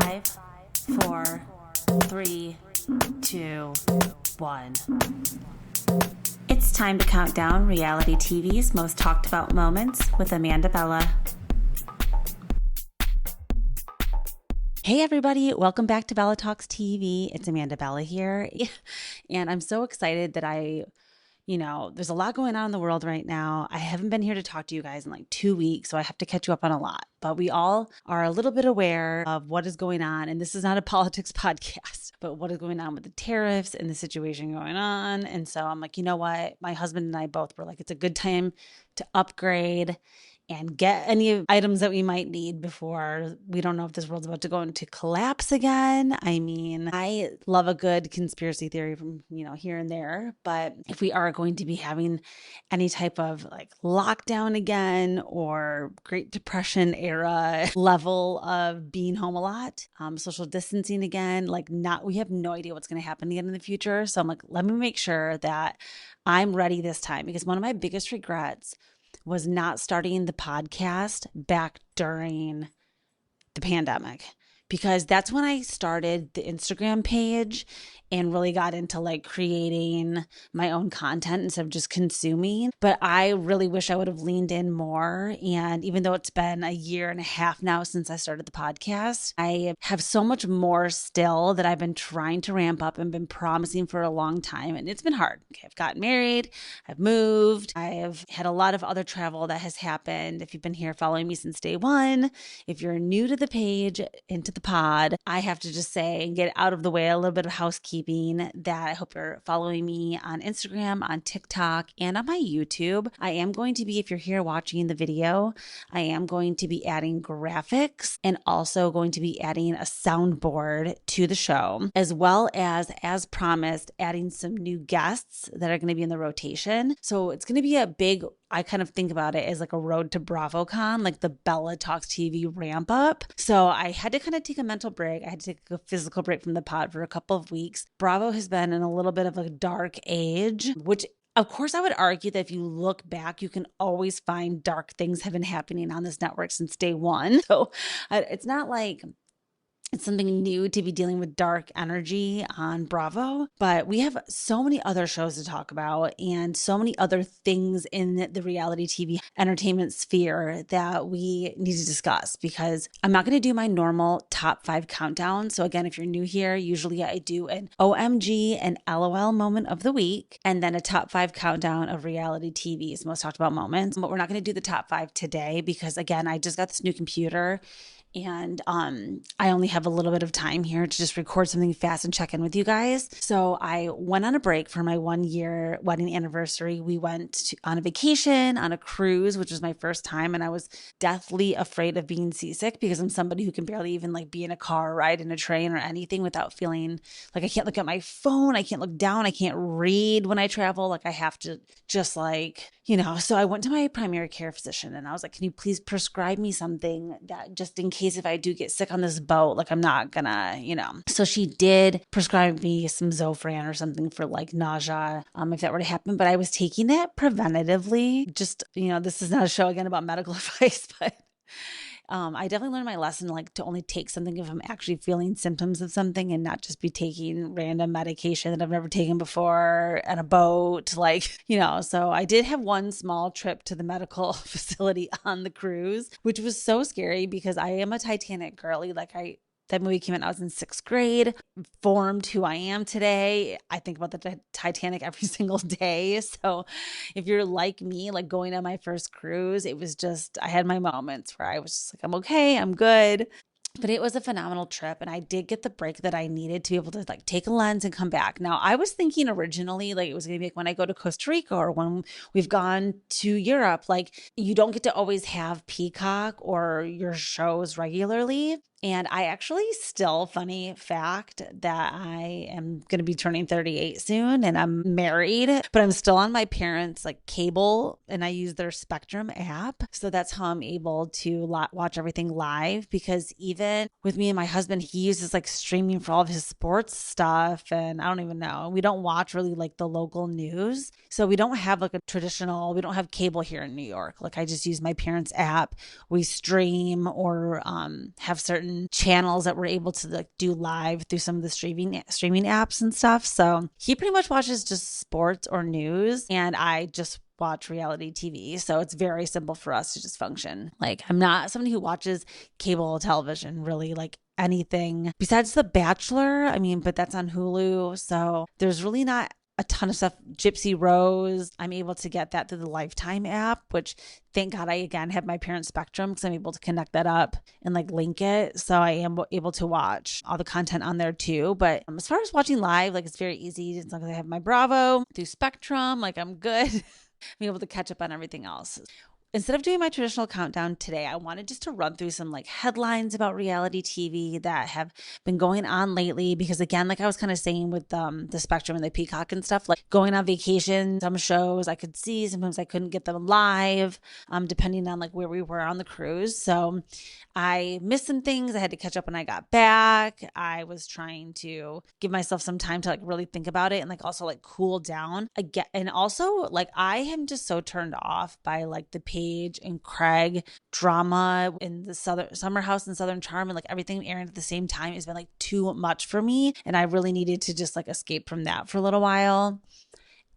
5, 4, 3, 2, 1. It's time to count down reality TV's most talked about moments with Amanda Bella. Hey everybody, welcome back to Bella Talks TV. It's Amanda Bella here. And I'm so excited that there's a lot going on in the world right now. I haven't been here to talk to you guys in like 2 weeks, so I have to catch you up on a lot. But we all are a little bit aware of what is going on. And this is not a politics podcast, but what is going on with the tariffs and the situation going on. And so I'm like, you know what? My husband and I both were like, it's a good time to upgrade and get any items that we might need before we don't know if this world's about to go into collapse again. I mean, I love a good conspiracy theory from, here and there, but if we are going to be having any type of like lockdown again or Great Depression era level of being home a lot, social distancing again, we have no idea what's going to happen again in the future. So I'm like, let me make sure that I'm ready this time, because one of my biggest regrets was not starting the podcast back during the pandemic, because that's when I started the Instagram page and really got into like creating my own content instead of just consuming. But I really wish I would have leaned in more. And even though it's been a year and a half now since I started the podcast, I have so much more still that I've been trying to ramp up and been promising for a long time. And it's been hard. Okay, I've gotten married, I've moved, I've had a lot of other travel that has happened. If you've been here following me since day one, if you're new to the page, into the pod, I have to just say and get out of the way a little bit of housekeeping that I hope you're following me on Instagram, on TikTok, and on my YouTube. I am going to be, if you're here watching the video, I am going to be adding graphics and also going to be adding a soundboard to the show, as well as promised, adding some new guests that are going to be in the rotation. So it's going to be a big, I kind of think about it as like a road to BravoCon, like the Bella Talks TV ramp up. So I had to kind of take a mental break. I had to take a physical break from the pod for a couple of weeks. Bravo has been in a little bit of a dark age, which of course I would argue that if you look back, you can always find dark things have been happening on this network since day one. So it's not like it's something new to be dealing with dark energy on Bravo, but we have so many other shows to talk about and so many other things in the reality TV entertainment sphere that we need to discuss, because I'm not going to do my normal top 5 countdown. So again, if you're new here, usually I do an OMG and LOL moment of the week, and then a top 5 countdown of reality TV's most talked about moments. But we're not going to do the top 5 today because again, I just got this new computer and I only have a little bit of time here to just record something fast and check in with you guys. So I went on a break for my 1-year wedding anniversary. We went on a vacation, on a cruise, which was my first time. And I was deathly afraid of being seasick because I'm somebody who can barely even like be in a car, ride in a train or anything without feeling like I can't look at my phone. I can't look down. I can't read when I travel. Like I have to just so I went to my primary care physician and I was like, can you please prescribe me something that just in case if I do get sick on this boat, like I'm not gonna, So she did prescribe me some Zofran or something for like nausea, if that were to happen. But I was taking it preventatively. Just, this is not a show again about medical advice, but I definitely learned my lesson, like to only take something if I'm actually feeling symptoms of something and not just be taking random medication that I've never taken before on a boat, so I did have one small trip to the medical facility on the cruise, which was so scary because I am a Titanic girly. That movie came out when I was in 6th grade, formed who I am today. I think about the Titanic every single day. So if you're like me, like going on my first cruise, it was just, I had my moments where I was just like, I'm okay, I'm good. But it was a phenomenal trip, and I did get the break that I needed to be able to like take a lens and come back. Now, I was thinking originally like it was going to be like when I go to Costa Rica or when we've gone to Europe, like you don't get to always have Peacock or your shows regularly. And I actually still, funny fact, that I am going to be turning 38 soon and I'm married, but I'm still on my parents' like cable and I use their Spectrum app. So that's how I'm able to watch everything live, because even with me and my husband, he uses like streaming for all of his sports stuff. And I don't even know, we don't watch really like the local news. So we don't have like we don't have cable here in New York. Like I just use my parents' app. We stream or have certain certain channels that we're able to like do live through some of the streaming apps and stuff. So he pretty much watches just sports or news, and I just watch reality TV. So it's very simple for us to just function. Like, I'm not somebody who watches cable television, really, like anything besides The Bachelor. I mean, but that's on Hulu. So there's really not a ton of stuff. Gypsy Rose, I'm able to get that through the Lifetime app, which thank God I again have my parents' Spectrum because I'm able to connect that up and like link it. So I am able to watch all the content on there too. But as far as watching live, like it's very easy. It's not because I have my Bravo through Spectrum. Like I'm good. I'm able to catch up on everything else. Instead of doing my traditional countdown today, I wanted just to run through some like headlines about reality TV that have been going on lately. Because again, like I was kind of saying with the Spectrum and the Peacock and stuff, like going on vacation, some shows I could see, sometimes I couldn't get them live, depending on like where we were on the cruise. So I missed some things. I had to catch up when I got back. I was trying to give myself some time to like really think about it and like also like cool down again. And also like I am just so turned off by like the Paige and Craig drama in the Summer House and Southern Charm and like everything airing at the same time has been like too much for me. And I really needed to just like escape from that for a little while.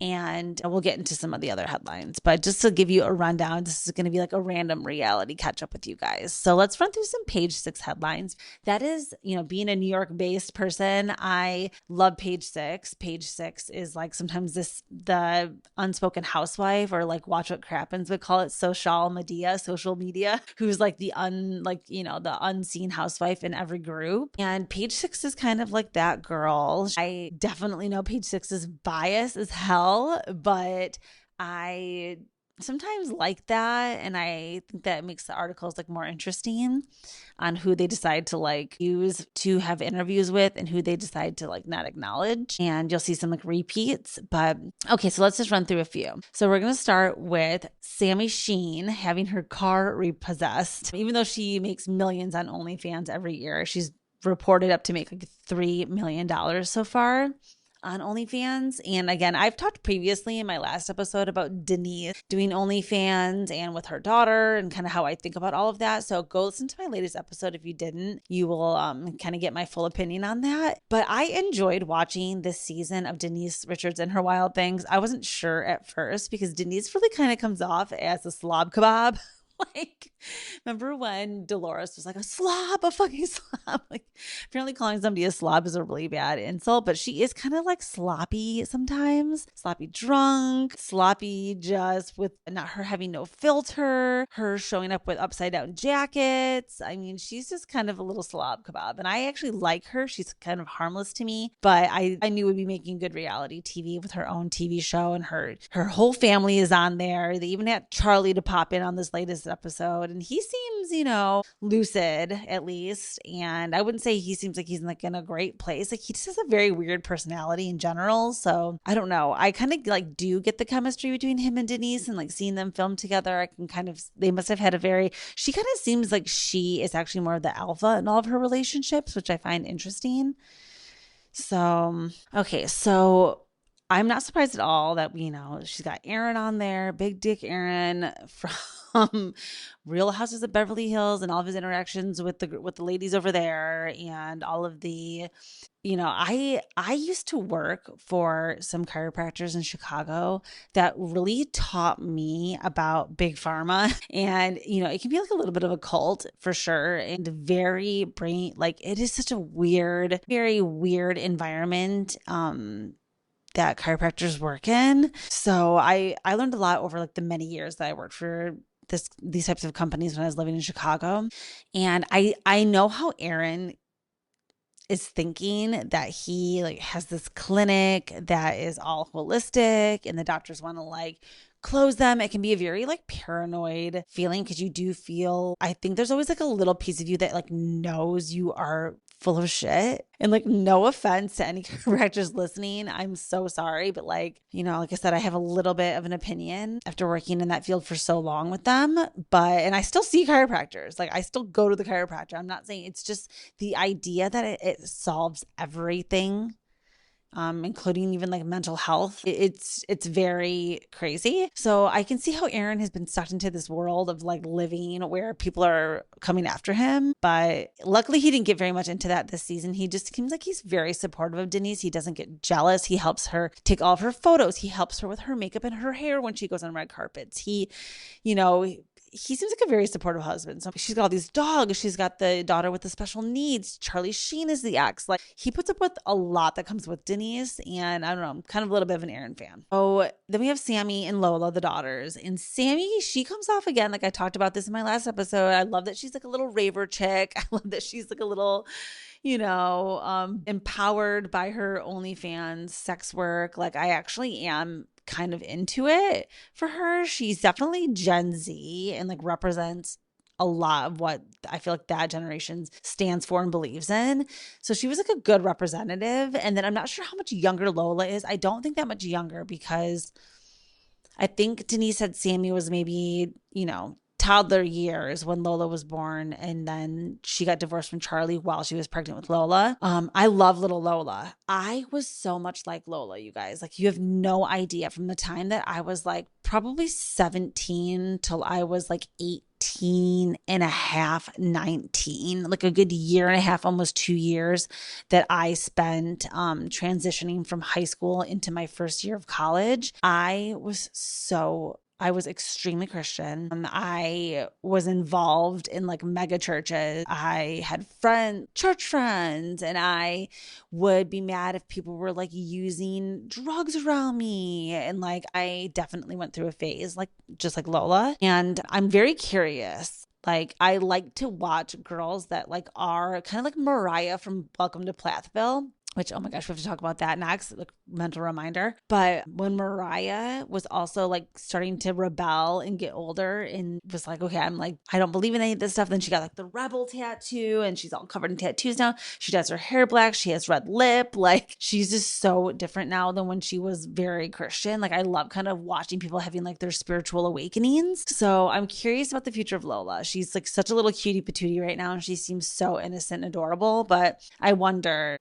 And we'll get into some of the other headlines. But just to give you a rundown, this is going to be like a random reality catch up with you guys. So let's run through some Page Six headlines. That is, you know, being a New York based person, I love Page Six. Page Six is like sometimes the unspoken housewife, or like Watch What Crappens would call it, social media, who's like the the unseen housewife in every group. And Page Six is kind of like that girl. I definitely know Page Six is biased as hell, but I sometimes like that, and I think that makes the articles like more interesting on who they decide to like use to have interviews with and who they decide to like not acknowledge. And you'll see some like repeats. But okay, so let's just run through a few. So we're gonna start with Sammy Sheen having her car repossessed. Even though she makes millions on OnlyFans every year, she's reported up to make like $3 million so far on OnlyFans. And again, I've talked previously in my last episode about Denise doing OnlyFans and with her daughter and kind of how I think about all of that. So go listen to my latest episode if you didn't. You will kind of get my full opinion on that. But I enjoyed watching this season of Denise Richards and Her Wild Things. I wasn't sure at first because Denise really kind of comes off as a slob kebab. Like, remember when Dolores was like, a fucking slob? Like, apparently calling somebody a slob is a really bad insult, but she is kind of like sloppy sometimes. Sloppy drunk, sloppy just with not her having no filter, her showing up with upside down jackets. I mean, she's just kind of a little slob kebab. And I actually like her. She's kind of harmless to me, but I knew would be making good reality TV with her own TV show, and her whole family is on there. They even had Charlie to pop in on this latest episode, and he seems, lucid at least. And I wouldn't say he seems like he's like in a great place. Like, he just has a very weird personality in general. So I don't know. I kind of like do get the chemistry between him and Denise, and like seeing them film together, I can kind of, they must have had she kind of seems like she is actually more of the alpha in all of her relationships, which I find interesting. So, okay. So I'm not surprised at all that, she's got Erin on there, big dick Erin from Real Houses of Beverly Hills, and all of his interactions with the ladies over there, and all of the, I used to work for some chiropractors in Chicago that really taught me about big pharma. And, it can be like a little bit of a cult for sure. And very it is such a weird, very weird environment. That chiropractors work in. So I learned a lot over like the many years that I worked for these types of companies when I was living in Chicago. And I know how Erin is thinking, that he like has this clinic that is all holistic and the doctors want to like close them. It can be a very like paranoid feeling, because you do feel, I think there's always like a little piece of you that like knows you are full of shit. And like, no offense to any chiropractors listening, I'm so sorry, but like I said, I have a little bit of an opinion after working in that field for so long with them. And I still see chiropractors. Like, I still go to the chiropractor. I'm not saying, it's just the idea that it solves everything including even like mental health. It's very crazy. So I can see how Erin has been sucked into this world of like living where people are coming after him. But luckily he didn't get very much into that this season. He just seems like he's very supportive of Denise. He doesn't get jealous. He helps her take all of her photos. He helps her with her makeup and her hair when she goes on red carpets. You know, he seems like a very supportive husband. So she's got all these dogs. She's got the daughter with the special needs. Charlie Sheen is the ex. Like, he puts up with a lot that comes with Denise. And I don't know, I'm kind of a little bit of an Erin fan. Oh, then we have Sammy and Lola, the daughters. And Sammy, she comes off again. Like I talked about this in my last episode. I love that she's like a little raver chick. I love that she's like a little, empowered by her OnlyFans sex work. Like, I actually am kind of into it for her. She's definitely Gen Z and like represents a lot of what I feel like that generation stands for and believes in. So she was like a good representative. And then I'm not sure how much younger Lola is. I don't think that much younger, because I think Denise said Sammy was maybe, toddler years when Lola was born, and then she got divorced from Charlie while she was pregnant with Lola. I love little Lola. I was so much like Lola, you guys. Like, you have no idea. From the time that I was like probably 17 till I was like 18 and a half, 19, like a good year and a half, almost 2 years that I spent transitioning from high school into my first year of college. I was extremely Christian. I was involved in like mega churches. I had church friends, and I would be mad if people were like using drugs around me. And like, I definitely went through a phase, like just like Lola. And I'm very curious. Like, I like to watch girls that like are kind of like Mariah from Welcome to Plathville. Which, oh my gosh, we have to talk about that next, like mental reminder. But when Mariah was also like starting to rebel and get older and was like, okay, I'm like, I don't believe in any of this stuff. Then she got like the rebel tattoo, and she's all covered in tattoos now. She does her hair black. She has red lip. Like, she's just so different now than when she was very Christian. Like, I love kind of watching people having like their spiritual awakenings. So I'm curious about the future of Lola. She's like such a little cutie patootie right now, and she seems so innocent and adorable. But I wonder,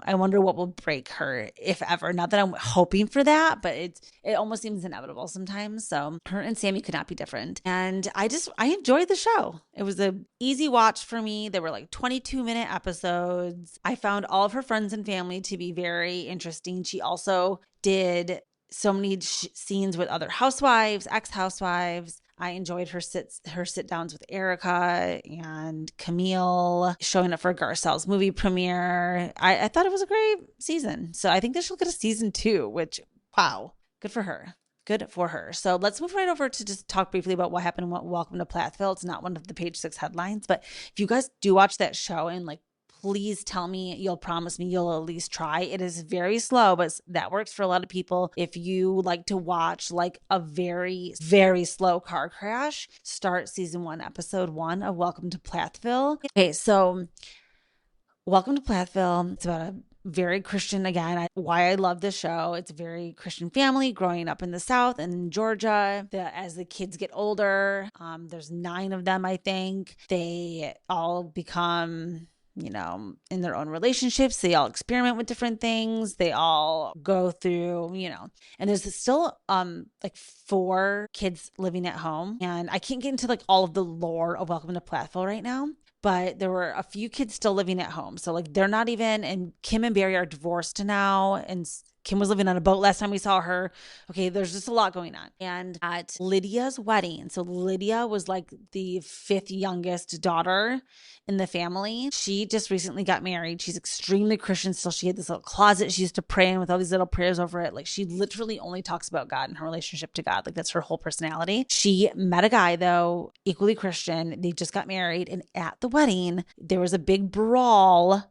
what will break her, if ever. Not that I'm hoping for that, but it almost seems inevitable sometimes. So her and Sammy could not be different. And I enjoyed the show. It was an easy watch for me. There were like 22-minute episodes. I found all of her friends and family to be very interesting. She also did so many scenes with other housewives, ex-housewives. I enjoyed her sit downs with Erica and Camille, showing up for Garcelle's movie premiere. I thought it was a great season. So I think that she'll get a season 2, which, wow, good for her. Good for her. So let's move right over to just talk briefly about what happened in Welcome to Plathville. It's not one of the page 6 headlines, but if you guys do watch that show, and like, please tell me, you'll promise me you'll at least try. It is very slow, but that works for a lot of people. If you like to watch like a very, very slow car crash, start season 1, episode 1 of Welcome to Plathville. Okay, so Welcome to Plathville. It's about a very Christian, again, why I love this show. It's a very Christian family growing up in the South and in Georgia. As the kids get older, there's 9 of them, I think. They all become, in their own relationships. They all experiment with different things. They all go through, and there's still like 4 kids living at home. And I can't get into like all of the lore of Welcome to Plathville right now, but there were a few kids still living at home. So like, they're not even, and Kim and Barry are divorced now, and Kim was living on a boat last time we saw her. Okay, there's just a lot going on. And at Lydia's wedding, so Lydia was like the 5th youngest daughter in the family. She just recently got married. She's extremely Christian still. She had this little closet she used to pray in with all these little prayers over it. Like, she literally only talks about God and her relationship to God. Like, that's her whole personality. She met a guy, though, equally Christian. They just got married. And at the wedding, there was a big brawl.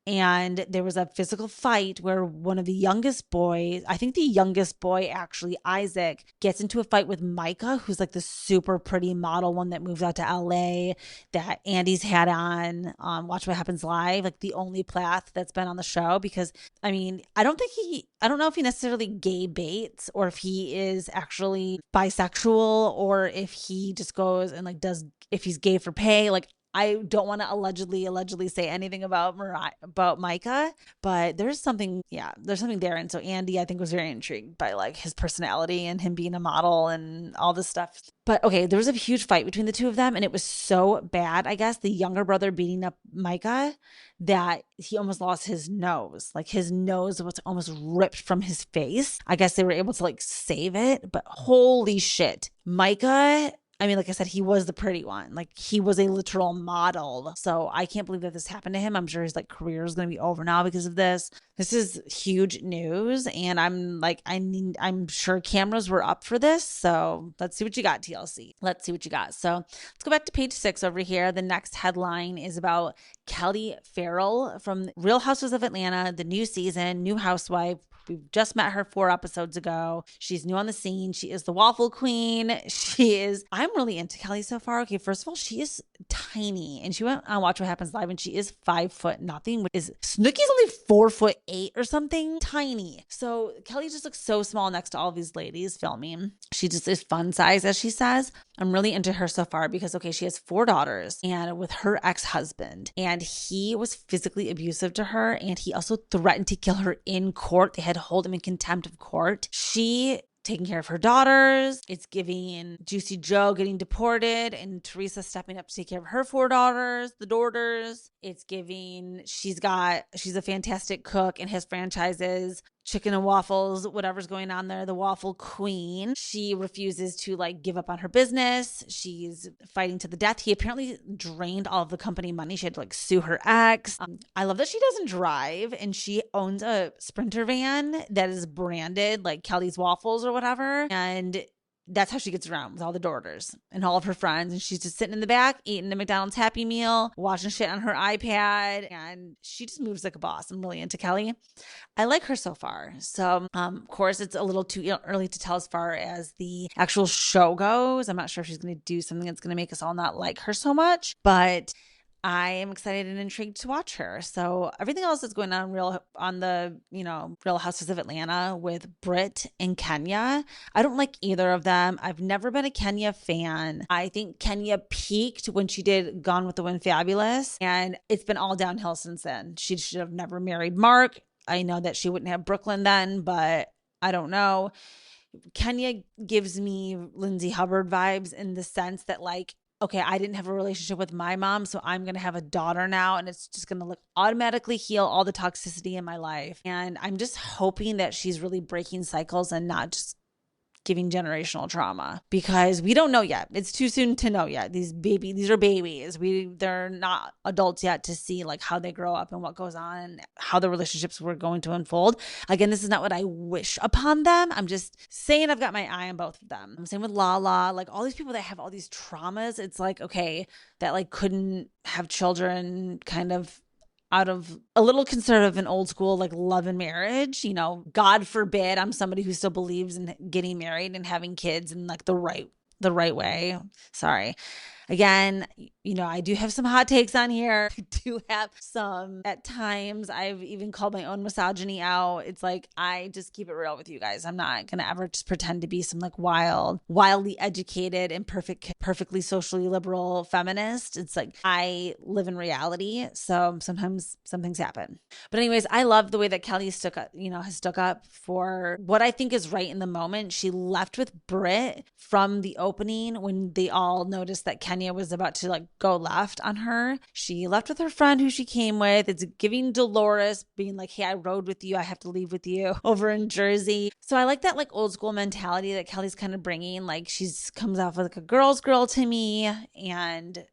And there was a physical fight where one of the youngest boys, I think the youngest boy, actually, Isaac, gets into a fight with Micah, who's like the super pretty model one that moved out to LA that Andy's had on Watch What Happens Live, like the only Plath that's been on the show. Because, I mean, I don't know if he necessarily gay baits, or if he is actually bisexual, or if he just goes and like if he's gay for pay. Like, I don't want to allegedly say anything about Micah, but there's something there. And so Andy, I think, was very intrigued by like his personality and him being a model and all this stuff. But okay, there was a huge fight between the two of them, and it was so bad, I guess, the younger brother beating up Micah, that he almost lost his nose. Like his nose was almost ripped from his face. I guess they were able to like save it, but holy shit. Micah, I mean, like I said, he was the pretty one. Like he was a literal model. So I can't believe that this happened to him. I'm sure his like career is going to be over now because of this. This is huge news. And I'm sure cameras were up for this. So let's see what you got, TLC. Let's see what you got. So let's go back to page 6 over here. The next headline is about Kelly Farrell from Real Housewives of Atlanta, the new season, new housewife. We just met her 4 episodes ago. She's new on the scene. She is the waffle queen. I'm really into Kelly so far. Okay, first of all, she is tiny. And she went on Watch What Happens Live and she is 5 foot nothing. Snooki's only 4'8" or something. Tiny. So Kelly just looks so small next to all these ladies filming. She just is fun size, as she says. I'm really into her so far because, okay, she has 4 daughters and with her ex-husband. And he was physically abusive to her. And he also threatened to kill her in court. They had to hold him in contempt of court. She taking care of her daughters. It's giving Juicy Joe getting deported and Teresa stepping up to take care of her 4 daughters, the daughters. It's giving, she's a fantastic cook in his franchises, chicken and waffles, whatever's going on there, the waffle queen. She refuses to like give up on her business. She's fighting to the death. He apparently drained all of the company money. She had to like sue her ex. I love that she doesn't drive and she owns a Sprinter van that is branded like Kelly's Waffles or whatever. And that's how she gets around with all the daughters and all of her friends. And she's just sitting in the back, eating the McDonald's Happy Meal, watching shit on her iPad. And she just moves like a boss. I'm really into Kelly. I like her so far. So, of course, it's a little too early to tell as far as the actual show goes. I'm not sure if she's going to do something that's going to make us all not like her so much. But I am excited and intrigued to watch her. So everything else that's going on Real Housewives of Atlanta with Britt and Kenya, I don't like either of them. I've never been a Kenya fan. I think Kenya peaked when she did Gone with the Wind Fabulous, and it's been all downhill since then. She should have never married Mark. I know that she wouldn't have Brooklyn then, but I don't know. Kenya gives me Lindsay Hubbard vibes in the sense that like, okay, I didn't have a relationship with my mom, so I'm going to have a daughter now, and it's just going to automatically heal all the toxicity in my life. And I'm just hoping that she's really breaking cycles and not just giving generational trauma, because we don't know yet. It's too soon to know yet. These are babies. They're not adults yet to see like how they grow up and what goes on and how the relationships were going to unfold. Again, this is not what I wish upon them. I'm just saying I've got my eye on both of them. I'm saying with Lala, like all these people that have all these traumas, it's like, okay, that like couldn't have children kind of out of a little conservative and old school, like love and marriage, God forbid I'm somebody who still believes in getting married and having kids in like the right way. Sorry. Again, I do have some hot takes on here. I do have some, at times, I've even called my own misogyny out. It's like, I just keep it real with you guys. I'm not going to ever just pretend to be some like wildly educated and perfectly socially liberal feminist. It's like, I live in reality. So sometimes some things happen. But anyways, I love the way that Kelly has stuck up for what I think is right in the moment. She left with Britt from the opening when they all noticed that Kenya was about to like go left on her. She left with her friend who she came with. It's giving Dolores being like, hey, I rode with you. I have to leave with you over in Jersey. So I like that like old school mentality that Kelly's kind of bringing. Like she's comes off like a girl's girl to me. And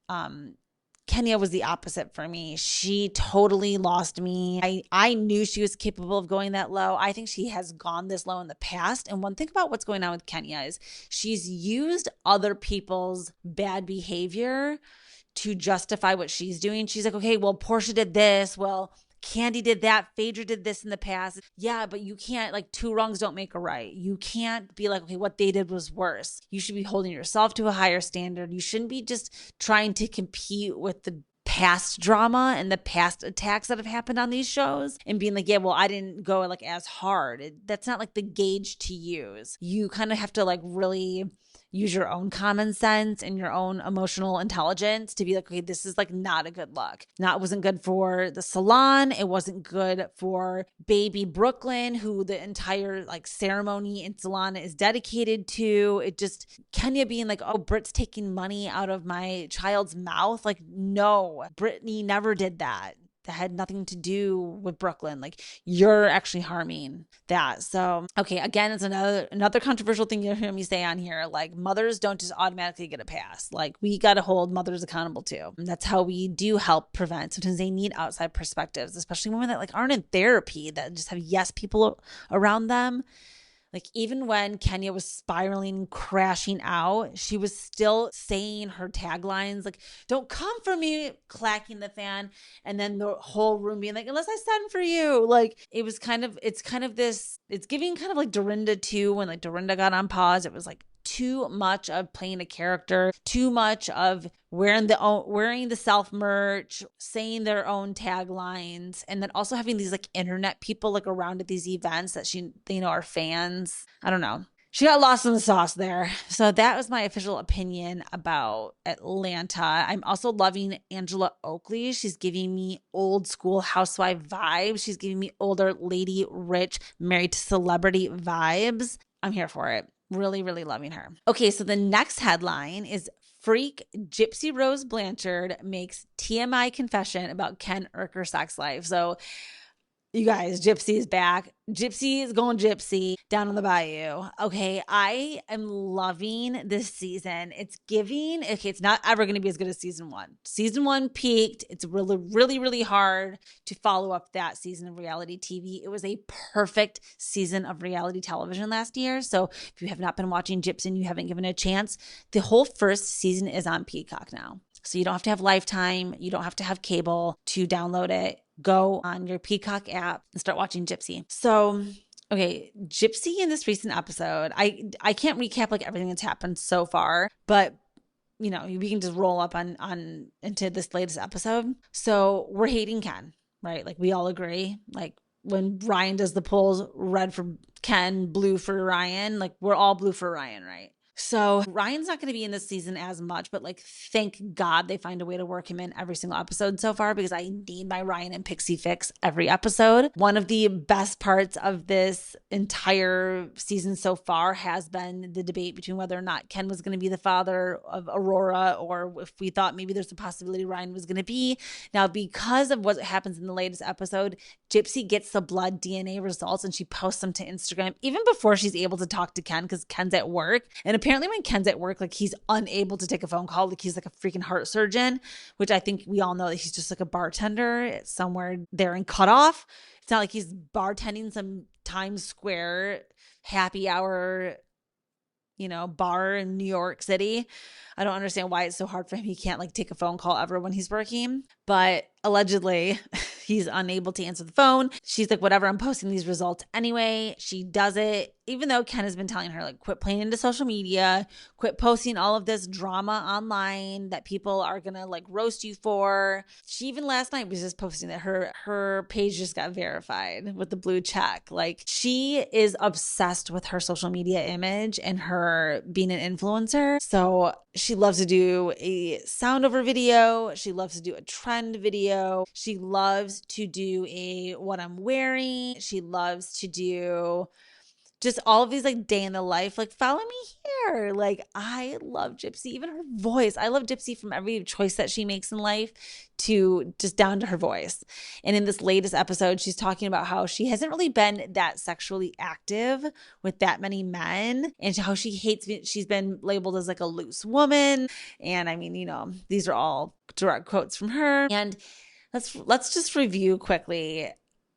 Kenya was the opposite for me. She totally lost me. I knew she was capable of going that low. I think she has gone this low in the past. And one thing about what's going on with Kenya is she's used other people's bad behavior to justify what she's doing. She's like, okay, well, Portia did this. Well, Candy did that. Phaedra did this in the past. Yeah, but you can't, like, 2 wrongs don't make a right. You can't be like, okay, what they did was worse. You should be holding yourself to a higher standard. You shouldn't be just trying to compete with the past drama and the past attacks that have happened on these shows and being like, yeah, well, I didn't go like as hard. That's not like the gauge to use. You kind of have to like really use your own common sense and your own emotional intelligence to be like, okay, this is like not a good look. It wasn't good for the salon. It wasn't good for baby Brooklyn, who the entire like ceremony in salon is dedicated to. It just, Kenya being like, oh, Britt's taking money out of my child's mouth. Like, no, Brittany never did that. That had nothing to do with Brooklyn. Like, you're actually harming that. So, okay, again, it's another controversial thing you'll hear me say on here. Like, mothers don't just automatically get a pass. Like, we got to hold mothers accountable too. And that's how we do help prevent. Sometimes they need outside perspectives, especially women that like aren't in therapy, that just have yes people around them. Like, even when Kenya was spiraling, crashing out, she was still saying her taglines, like, don't come for me, clacking the fan. And then the whole room being like, unless I send for you. Like, it's giving kind of like Dorinda too, when like Dorinda got on pause. It was like too much of playing a character, too much of wearing the self merch, saying their own taglines, and then also having these like internet people like around at these events that are fans. I don't know. She got lost in the sauce there. So that was my official opinion about Atlanta. I'm also loving Angela Oakley. She's giving me old school housewife vibes. She's giving me older lady, rich, married to celebrity vibes. I'm here for it. Really, really loving her. Okay, so the next headline is Freak Gypsy Rose Blanchard makes TMI confession about Ken Urker sex life. So you guys, Gypsy is back. Gypsy is going Gypsy down on the bayou. Okay, I am loving this season. It's not ever going to be as good as season one. Season one peaked. It's really, really, really hard to follow up that season of reality TV. It was a perfect season of reality television last year. So if you have not been watching Gypsy and you haven't given it a chance, the whole first season is on Peacock now. So you don't have to have Lifetime. You don't have to have cable to download it. Go on your Peacock app and start watching Gypsy. So, okay, Gypsy in this recent episode, I can't recap like everything that's happened so far, but we can just roll up on into this latest episode. So we're hating Ken, right? Like, we all agree. Like, when Ryan does the polls, red for Ken, blue for Ryan, like we're all blue for Ryan, right? So Ryan's not going to be in this season as much, but like, thank God they find a way to work him in every single episode so far, because I need my Ryan and Pixie fix every episode. One of the best parts of this entire season so far has been the debate between whether or not Ken was going to be the father of Aurora, or if we thought maybe there's a possibility Ryan was going to be. Now, because of what happens in the latest episode, Gypsy gets the blood DNA results and she posts them to Instagram even before she's able to talk to Ken, because Ken's at work. And apparently when Ken's at work, like, he's unable to take a phone call. Like, he's like a freaking heart surgeon, which I think we all know that he's just like a bartender somewhere there in Cutoff. It's not like he's bartending some Times Square happy hour, bar in New York City. I don't understand why it's so hard for him. He can't like take a phone call ever when he's working, but allegedly he's unable to answer the phone. She's like, whatever, I'm posting these results anyway. She does it, even though Ken has been telling her, like, quit playing into social media, quit posting all of this drama online that people are gonna like roast you for. She even last night was just posting that her page just got verified with the blue check. Like, she is obsessed with her social media image and her being an influencer. So she loves to do a sound over video. She loves to do a trend video. She loves to do a what I'm wearing. She loves to do just all of these like day in the life, like, follow me here. Like, I love Gypsy, even her voice. I love Gypsy from every choice that she makes in life to just down to her voice. And in this latest episode, she's talking about how she hasn't really been that sexually active with that many men, and how she's been labeled as like a loose woman. And I mean, these are all direct quotes from her. And let's just review quickly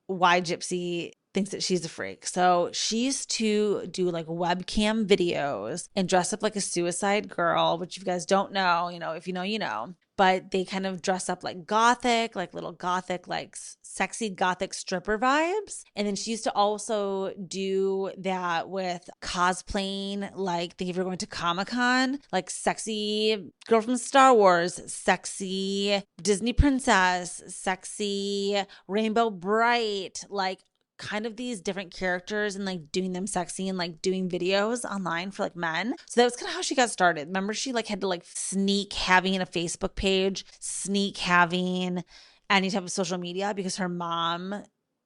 why Gypsy thinks that she's a freak. So she used to do like webcam videos and dress up like a suicide girl, which if you guys don't know, if you know, you know. But they kind of dress up like gothic, like little gothic, like sexy gothic stripper vibes. And then she used to also do that with cosplaying, like, think if you're going to Comic-Con, like sexy girl from Star Wars, sexy Disney princess, sexy Rainbow Bright, like kind of these different characters and like doing them sexy and like doing videos online for like men. So that was kind of how she got started. Remember, she like had to like sneak having a Facebook page, sneak having any type of social media because her mom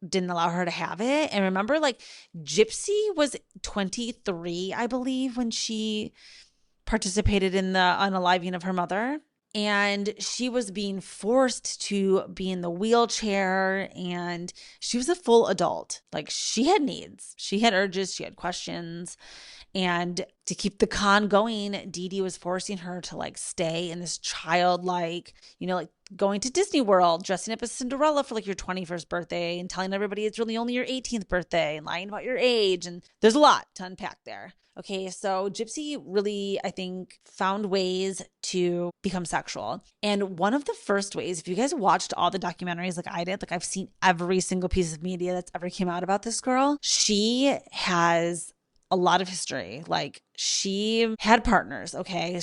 didn't allow her to have it. And remember, like Gypsy was 23, I believe, when she participated in the unaliving of her mother. And she was being forced to be in the wheelchair, and she was a full adult. Like she had needs, she had urges, she had questions. And to keep the con going, Dee Dee was forcing her to like stay in this childlike, like going to Disney World, dressing up as Cinderella for like your 21st birthday and telling everybody it's really only your 18th birthday and lying about your age. And there's a lot to unpack there. Okay, so Gypsy really, I think, found ways to become sexual. And one of the first ways, if you guys watched all the documentaries like I did, like I've seen every single piece of media that's ever came out about this girl, she has a lot of history. Like she had partners, okay?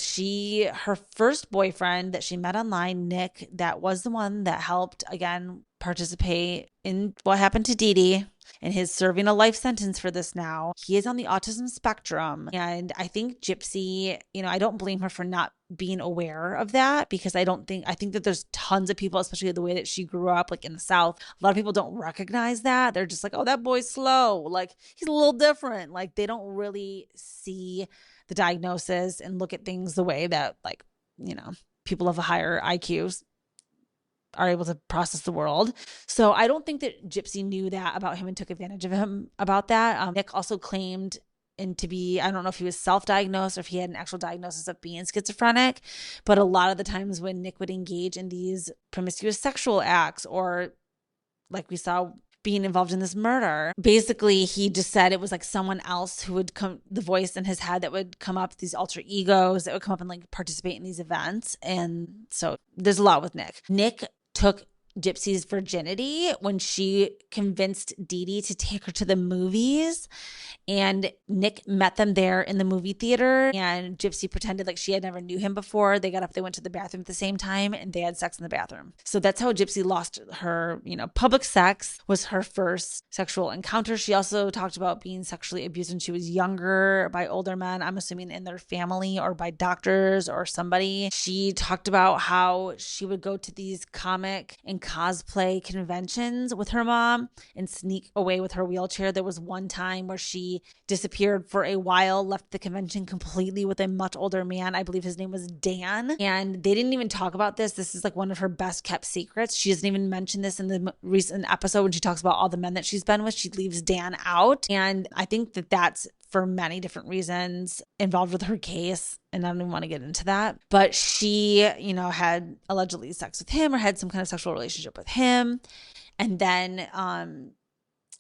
Her first boyfriend that she met online, Nick, that was the one that helped, again, participate in what happened to Dee Dee. And he's serving a life sentence for this now. He is on the autism spectrum. And I think Gypsy, I don't blame her for not being aware of that, because I think that there's tons of people, especially the way that she grew up, like in the South, a lot of people don't recognize that. They're just like, oh, that boy's slow. Like he's a little different. Like they don't really see the diagnosis and look at things the way that like, people of a higher IQ are able to process the world. So I don't think that Gypsy knew that about him and took advantage of him about that. Nick also claimed to be, I don't know if he was self-diagnosed or if he had an actual diagnosis of being schizophrenic, but a lot of the times when Nick would engage in these promiscuous sexual acts, or like we saw being involved in this murder, basically he just said it was like someone else who would come, the voice in his head that would come up, these alter egos that would come up and like participate in these events. And so there's a lot with Nick. Nick took Gypsy's virginity when she convinced Dee Dee to take her to the movies, and Nick met them there in the movie theater, and Gypsy pretended like she had never knew him before. They got up, they went to the bathroom at the same time, and they had sex in the bathroom. So that's how Gypsy lost her, public sex was her first sexual encounter. She also talked about being sexually abused when she was younger by older men, I'm assuming in their family or by doctors or somebody. She talked about how she would go to these comic and cosplay conventions with her mom and sneak away with her wheelchair. There was one time where she disappeared for a while, left the convention completely with a much older man. I believe his name was Dan. And they didn't even talk about this. This is like one of her best kept secrets. She doesn't even mention this in the recent episode when she talks about all the men that she's been with. She leaves Dan out. And I think that that's for many different reasons involved with her case. And I don't even want to get into that. But she, had allegedly sex with him or had some kind of sexual relationship with him. And then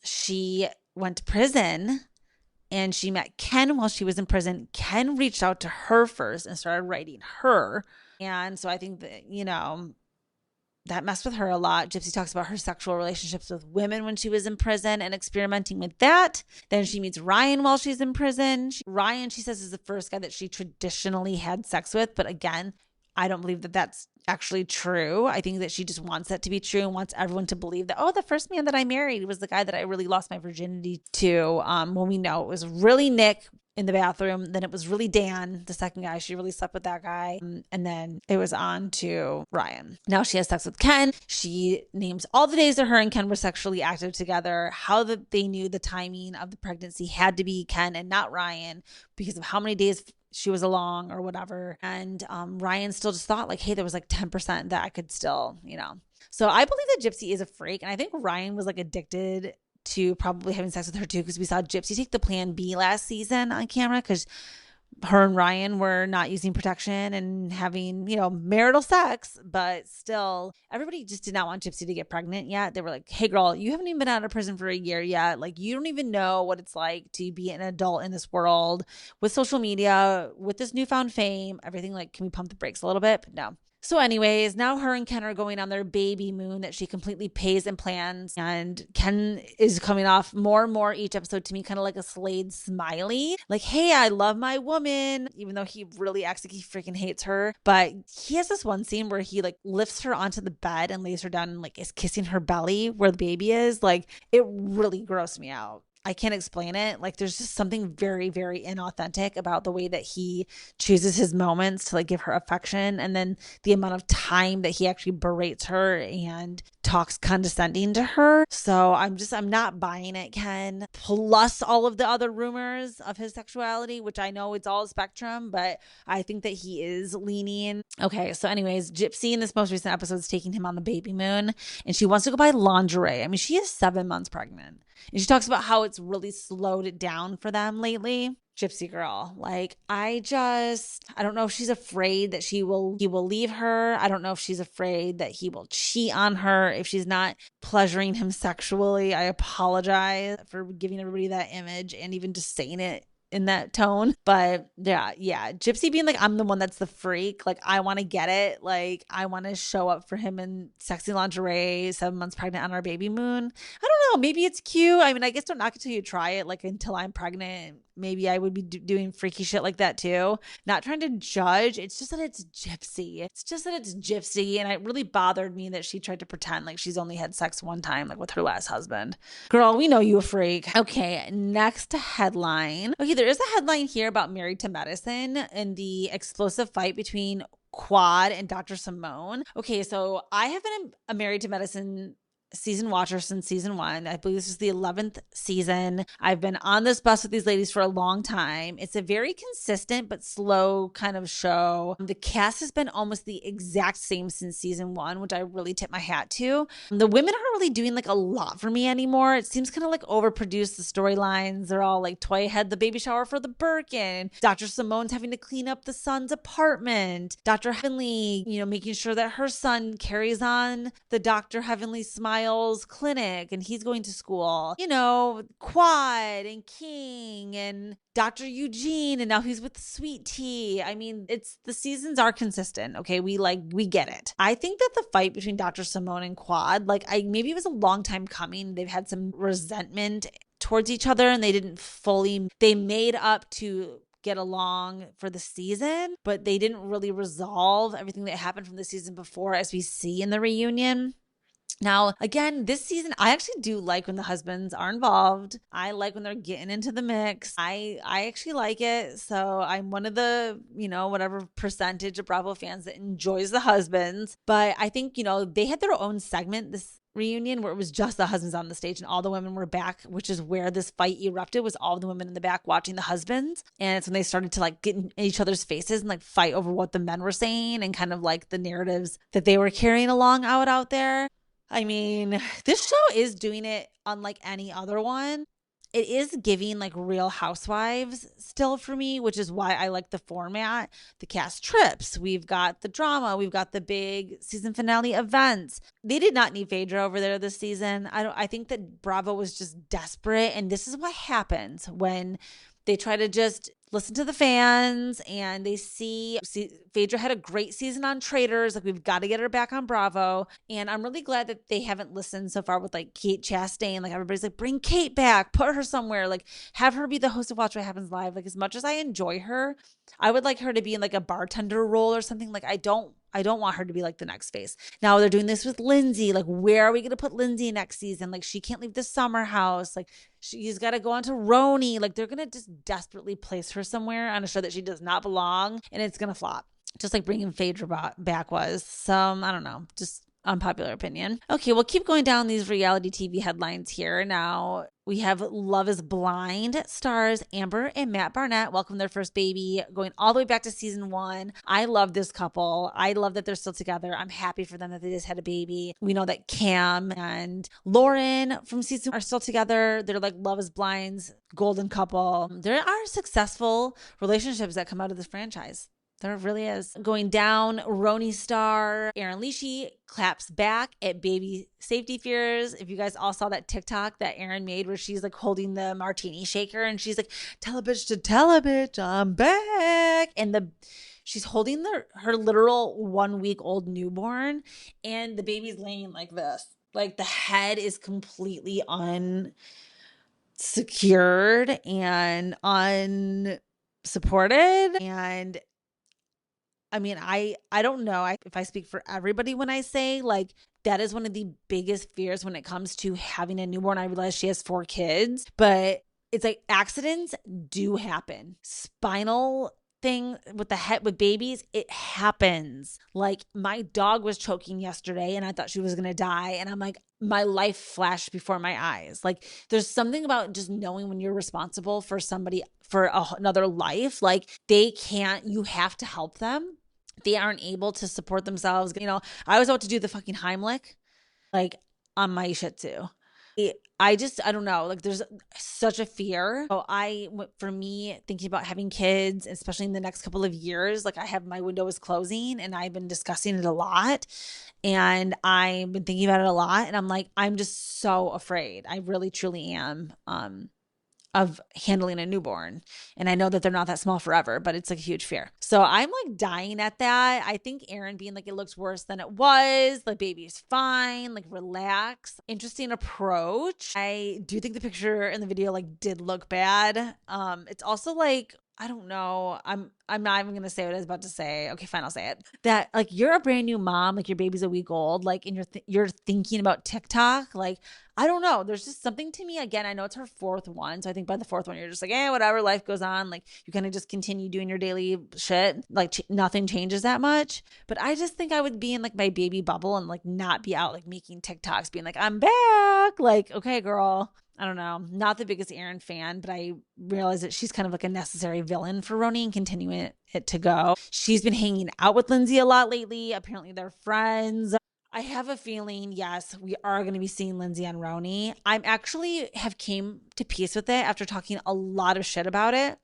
she went to prison and she met Ken while she was in prison. Ken reached out to her first and started writing her. And so I think that, that messed with her a lot. Gypsy talks about her sexual relationships with women when she was in prison and experimenting with that. Then she meets Ryan while she's in prison. Ryan, she says, is the first guy that she traditionally had sex with. But again, I don't believe that that's actually true. I think that she just wants that to be true and wants everyone to believe that, oh, the first man that I married was the guy that I really lost my virginity to. When we know it was really Nick in the bathroom. Then it was really Dan, the second guy. She really slept with that guy. And then it was on to Ryan. Now she has sex with Ken. She names all the days that her and Ken were sexually active together, how they knew the timing of the pregnancy had to be Ken and not Ryan because of how many days she was along or whatever. And Ryan still just thought like, hey, there was like 10% that I could still, So I believe that Gypsy is a freak. And I think Ryan was like addicted to probably having sex with her too, because we saw Gypsy take the Plan B last season on camera because her and Ryan were not using protection and having, marital sex, but still everybody just did not want Gypsy to get pregnant yet. They were like, hey girl, you haven't even been out of prison for a year yet. Like you don't even know what it's like to be an adult in this world with social media, with this newfound fame, everything. Like, can we pump the brakes a little bit? But no. So anyways, now her and Ken are going on their baby moon that she completely pays and plans. And Ken is coming off more and more each episode to me, kind of like a Slade Smiley. Like, hey, I love my woman, even though he really acts like he freaking hates her. But he has this one scene where he like lifts her onto the bed and lays her down and like is kissing her belly where the baby is. Like, it really grossed me out. I can't explain it. Like, there's just something very, very inauthentic about the way that he chooses his moments to like give her affection, and then the amount of time that he actually berates her and talks condescending to her. So I'm not buying it, Ken. Plus all of the other rumors of his sexuality, which I know it's all a spectrum, but I think that he is leaning. Okay, so anyways, Gypsy in this most recent episode is taking him on the baby moon, and she wants to go buy lingerie. I mean, she is 7 months pregnant. And she talks about how it's really slowed it down for them lately. Gypsy girl. Like, I don't know if she's afraid that he will leave her. I don't know if she's afraid that he will cheat on her if she's not pleasuring him sexually. I apologize for giving everybody that image and even just saying it in that tone. But yeah, Gypsy being like, I'm the one that's the freak. Like, I want to get it. Like, I want to show up for him in sexy lingerie, 7 months pregnant on our baby moon. I don't know. Maybe it's cute. I mean, I guess don't knock it till you try it. Like, until I'm pregnant, maybe I would be doing freaky shit like that too. Not trying to judge. It's just that it's Gypsy. And it really bothered me that she tried to pretend like she's only had sex one time, like with her last husband. Girl, we know you a freak. Okay, next headline. Okay, there is a headline here about Married to Medicine and the explosive fight between Quad and Dr. Simone. Okay, so I have been a Married to Medicine season watcher since season 1. I believe this is the 11th season. I've been on this bus with these ladies for a long time. It's a very consistent but slow kind of show. The cast has been almost the exact same since season 1, which I really tip my hat to. The women aren't really doing like a lot for me anymore. It seems kind of like overproduced, the storylines. They're all like, Toy had the baby shower for the Birkin. Dr. Simone's having to clean up the son's apartment. Dr. Heavenly, making sure that her son carries on the Dr. Heavenly Smile clinic and he's going to school. Quad and King and Dr. Eugene, and now he's with Sweet Tea. I mean, the seasons are consistent. Okay, we get it. I think that the fight between Dr. Simone and Quad, maybe it was a long time coming. They've had some resentment towards each other and they made up to get along for the season, but they didn't really resolve everything that happened from the season before, as we see in the reunion. Now, again, this season, I actually do like when the husbands are involved. I like when they're getting into the mix. I actually like it. So I'm one of the, whatever percentage of Bravo fans that enjoys the husbands. But I think, they had their own segment this reunion where it was just the husbands on the stage and all the women were back, which is where this fight erupted, was all the women in the back watching the husbands. And it's when they started to get in each other's faces and fight over what the men were saying and kind of the narratives that they were carrying along out there. I mean, this show is doing it unlike any other one. It is giving Real Housewives still for me, which is why I like the format. The cast trips. We've got the drama. We've got the big season finale events. They did not need Phaedra over there this season. I think that Bravo was just desperate. And this is what happens when they try to just listen to the fans and they see Phaedra had a great season on Traitors. We've got to get her back on Bravo. And I'm really glad that they haven't listened so far with Kate Chastain. Everybody's bring Kate back, put her somewhere, have her be the host of Watch What Happens Live. As much as I enjoy her, I would like her to be in a bartender role or something. I don't want her to be the next face. Now they're doing this with Lindsay. Where are we going to put Lindsay next season? She can't leave the summer house. She's got to go on to Roni. They're going to just desperately place her somewhere on a show that she does not belong. And it's going to flop. Just bringing Phaedra back was some, I don't know, just unpopular opinion. Okay, we'll keep going down these reality TV headlines here. Now, we have Love is Blind stars Amber and Matt Barnett welcome their first baby, going all the way back to season 1. I love this couple. I love that they're still together. I'm happy for them that they just had a baby. We know that Cam and Lauren from season 1 are still together. They're Love is Blind's golden couple. There are successful relationships that come out of this franchise. There really is. Going down, Roni star Erin Leachy claps back at baby safety fears. If you guys all saw that TikTok that Erin made where she's holding the martini shaker and she's tell a bitch to tell a bitch I'm back. And She's holding her literal 1 week old newborn, and the baby's laying like this. Like the head is completely unsecured and unsupported. And I mean, I don't know if I speak for everybody when I say like that is one of the biggest fears when it comes to having a newborn. I realize she has 4 kids, but it's like accidents do happen. Spinal thing with the head with babies, it happens. Like my dog was choking yesterday and I thought she was going to die, and I'm like my life flashed before my eyes. Like there's something about just knowing when you're responsible for somebody for another life, like they can't, you have to help them. They aren't able to support themselves. I was about to do the fucking Heimlich, like on my Shih Tzu. I don't know. Like there's such a fear. So for me, thinking about having kids, especially in the next couple of years, like I have my window is closing and I've been discussing it a lot and I've been thinking about it a lot. And I'm like, I'm just so afraid. I really, truly am. Of handling a newborn. And I know that they're not that small forever, but it's like a huge fear. So I'm like dying at that. I think Erin being like, it looks worse than it was. The baby's fine. Like relax. Interesting approach. I do think the picture in the video like did look bad. It's also like, I don't know. I'm not even gonna say what I was about to say. Okay, fine, I'll say it. That like you're a brand new mom, like your baby's a week old, like and you're thinking about TikTok. Like I don't know. There's just something to me. Again, I know it's her 4th one, so I think by the 4th one you're just like, whatever, life goes on. Like you kind of just continue doing your daily shit. Like nothing changes that much. But I just think I would be in like my baby bubble and like not be out like making TikToks, being like, I'm back. Like okay, girl. I don't know, not the biggest Erin fan, but I realize that she's kind of like a necessary villain for RHONY and continuing it to go. She's been hanging out with Lindsay a lot lately. Apparently they're friends. I have a feeling, yes, we are going to be seeing Lindsay on RHONY. I'm actually have came to peace with it after talking a lot of shit about it,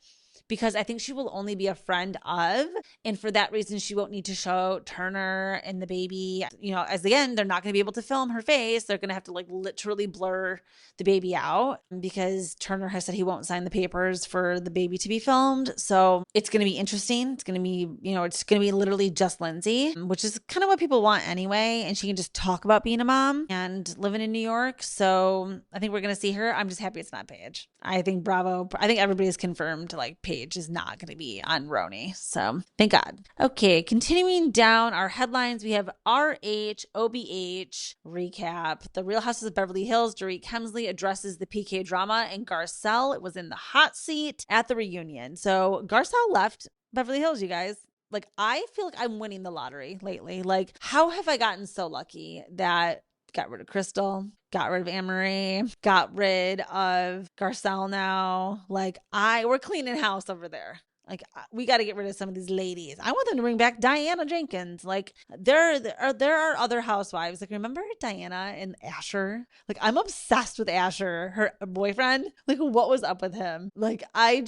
because I think she will only be a friend of, and for that reason, she won't need to show Turner and the baby. As again, they're not going to be able to film her face. They're going to have to like literally blur the baby out because Turner has said he won't sign the papers for the baby to be filmed. So it's going to be interesting. It's going to be, it's going to be literally just Lindsay, which is kind of what people want anyway. And she can just talk about being a mom and living in New York. So I think we're going to see her. I'm just happy it's not Paige. I think Bravo. I think everybody's confirmed like Paige is not going to be on RHONY. So thank God. Okay, continuing down our headlines, we have RHOBH recap. The Real Houses of Beverly Hills, Dorit Kemsley addresses the PK drama, and Garcelle was in the hot seat at the reunion. So Garcelle left Beverly Hills, you guys. Like, I feel like I'm winning the lottery lately. Like, how have I gotten so lucky that got rid of Crystal, got rid of Anne-Marie, got rid of Garcelle now? Like, we're cleaning house over there. Like, we got to get rid of some of these ladies. I want them to bring back Diana Jenkins. Like, there are other housewives. Like, remember Diana and Asher? Like, I'm obsessed with Asher, her boyfriend. Like, what was up with him? Like, I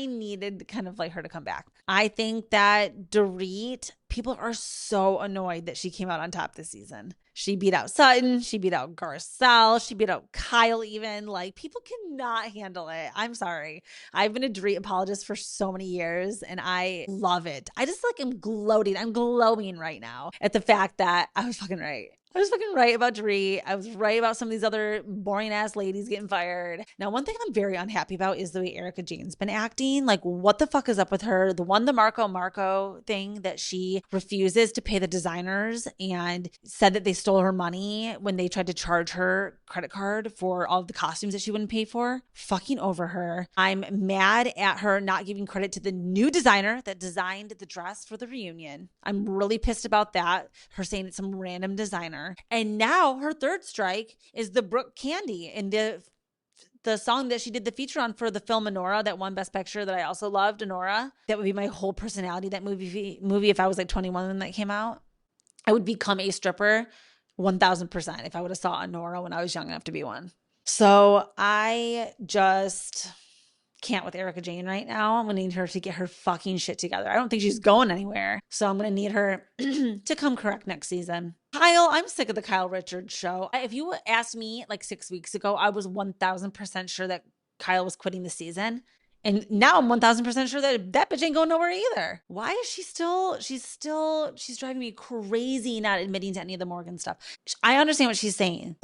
needed kind of like her to come back. I think that Dorit, people are so annoyed that she came out on top this season. She beat out Sutton. She beat out Garcelle. She beat out Kyle even. Like, people cannot handle it. I'm sorry. I've been a Dorit apologist for so many years and I love it. I just like am gloating. I'm glowing right now at the fact that I was fucking right. I was fucking right about Dorit. I was right about some of these other boring ass ladies getting fired. Now, one thing I'm very unhappy about is the way Erika Jayne's been acting. Like, what the fuck is up with her? The Marco thing that she refuses to pay the designers and said that they stole her money when they tried to charge her credit card for all of the costumes that she wouldn't pay for. Fucking over her. I'm mad at her not giving credit to the new designer that designed the dress for the reunion. I'm really pissed about that. Her saying it's some random designer. And now her third strike is the Brooke Candy in the song that she did the feature on for the film Honora, that won Best Picture that I also loved, Honora. That would be my whole personality, that movie if I was like 21 when that came out. I would become a stripper 1000% if I would have saw Honora when I was young enough to be one. So I just can't with Erika Jayne right now. I'm going to need her to get her fucking shit together. I don't think she's going anywhere. So I'm going to need her to come correct next season. Kyle, I'm sick of the Kyle Richards show. If you asked me like 6 weeks ago, I was 1000% sure that Kyle was quitting the season. And now I'm 1000% sure that that bitch ain't going nowhere either. Why is she's driving me crazy not admitting to any of the Morgan stuff. I understand what she's saying.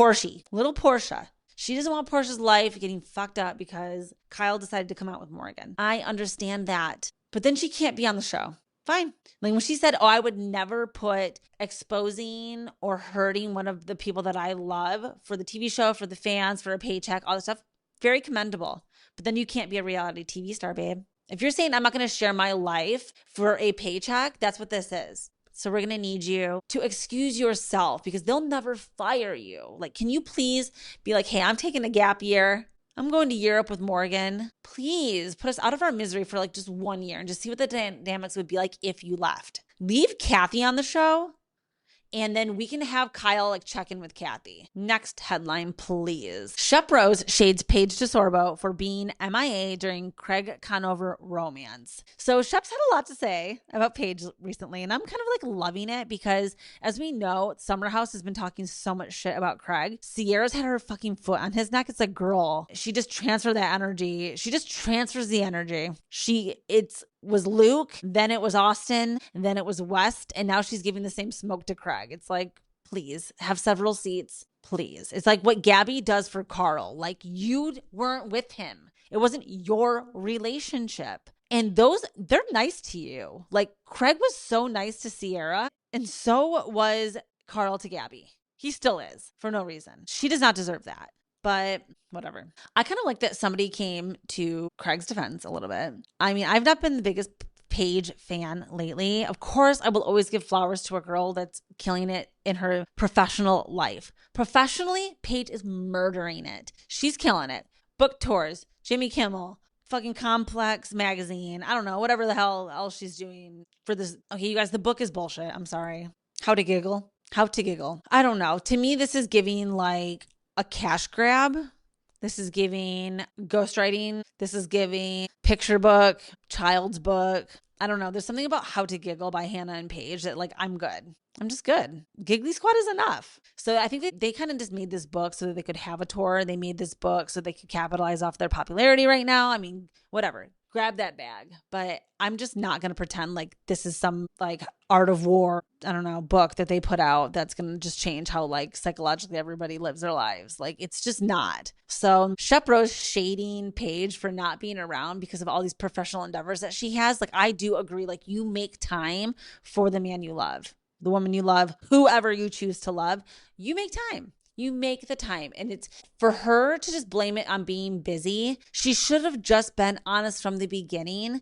Little Portia. She doesn't want Portia's life getting fucked up because Kyle decided to come out with Morgan. I understand that. But then she can't be on the show. Fine. Like when she said, I would never put exposing or hurting one of the people that I love for the TV show, for the fans, for a paycheck, all this stuff, very commendable. But then you can't be a reality TV star, babe. If you're saying I'm not going to share my life for a paycheck, that's what this is. So we're going to need you to excuse yourself because they'll never fire you. Like, can you please be like, hey, I'm taking a gap year. I'm going to Europe with Morgan. Please put us out of our misery for like just 1 year and just see what the dynamics would be like if you left. Leave Kathy on the show. And then we can have Kyle like check in with Kathy. Next headline, please. Shep Rose shades Paige DeSorbo for being MIA during Craig Conover romance. So Shep's had a lot to say about Paige recently, and I'm kind of like loving it because as we know, Summer House has been talking so much shit about Craig. Sierra's had her fucking foot on his neck. It's like, girl, she just transferred that energy. She just transfers the energy. Was Luke, then it was Austin, then it was West, and now she's giving the same smoke to Craig. It's like, please have several seats, please. It's like what Gabby does for Carl. Like you weren't with him. It wasn't your relationship. And they're nice to you. Like Craig was so nice to Sierra, and so was Carl to Gabby. He still is for no reason. She does not deserve that. But whatever. I kind of like that somebody came to Craig's defense a little bit. I mean, I've not been the biggest Paige fan lately. Of course, I will always give flowers to a girl that's killing it in her professional life. Professionally, Paige is murdering it. She's killing it. Book tours, Jimmy Kimmel, fucking Complex magazine. I don't know, whatever the hell else she's doing for this. Okay, you guys, the book is bullshit. I'm sorry. How to giggle. I don't know. To me, this is giving like a cash grab. This is giving ghostwriting. This is giving picture book, child's book. I don't know. There's something about How to Giggle by Hannah and Paige that like, I'm good. I'm just good. Giggly Squad is enough. So I think that they kind of just made this book so that they could have a tour. They made this book so they could capitalize off their popularity right now. I mean, whatever. Grab that bag. But I'm just not going to pretend like this is some like Art of War, I don't know, book that they put out that's going to just change how like psychologically everybody lives their lives. Like it's just not. So Shep Rose shading Paige for not being around because of all these professional endeavors that she has. Like I do agree. Like you make time for the man you love, the woman you love, whoever you choose to love, you make time. You make the time. And it's for her to just blame it on being busy. She should have just been honest from the beginning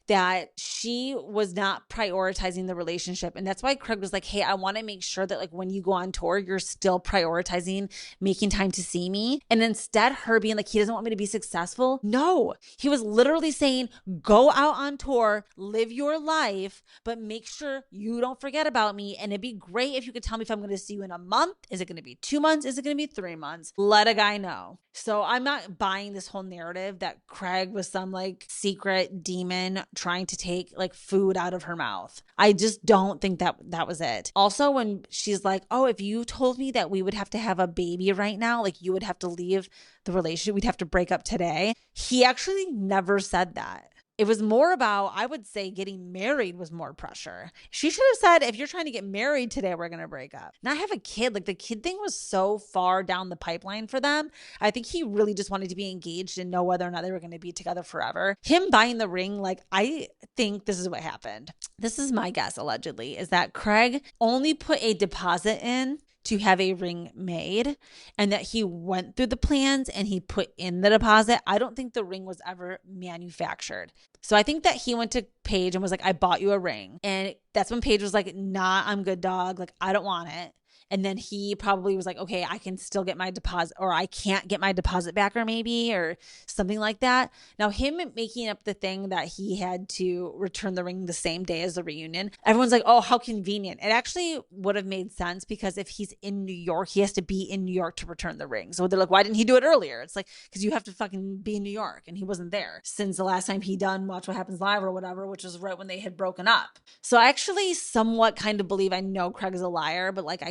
that she was not prioritizing the relationship. And that's why Craig was like, hey, I want to make sure that like when you go on tour, you're still prioritizing making time to see me. And instead her being like, he doesn't want me to be successful. No, he was literally saying, go out on tour, live your life, but make sure you don't forget about me. And it'd be great if you could tell me if I'm going to see you in a month. Is it going to be 2 months? Is it going to be 3 months? Let a guy know. So I'm not buying this whole narrative that Craig was some like secret demon trying to take like food out of her mouth. I just don't think that was it. Also, when she's like, oh, if you told me that we would have to have a baby right now, like you would have to leave the relationship, we'd have to break up today. He actually never said that. It was more about, I would say getting married was more pressure. She should have said, if you're trying to get married today, we're going to break up. Not have a kid. Like the kid thing was so far down the pipeline for them. I think he really just wanted to be engaged and know whether or not they were going to be together forever. Him buying the ring, like I think this is what happened. This is my guess, allegedly, is that Craig only put a deposit in to have a ring made and that he went through the plans and he put in the deposit. I don't think the ring was ever manufactured. So I think that he went to Paige and was like, I bought you a ring. And that's when Paige was like, nah, I'm good, dog. Like, I don't want it. And then he probably was like, okay, I can still get my deposit, or I can't get my deposit back, or maybe, or something like that. Now, him making up the thing that he had to return the ring the same day as the reunion, everyone's like, oh, how convenient. It actually would have made sense because if he's in New York, he has to be in New York to return the ring. So they're like, why didn't he do it earlier? It's like, because you have to fucking be in New York, and he wasn't there since the last time he done Watch What Happens Live or whatever, which was right when they had broken up. So I actually somewhat kind of believe, I know Craig is a liar, but like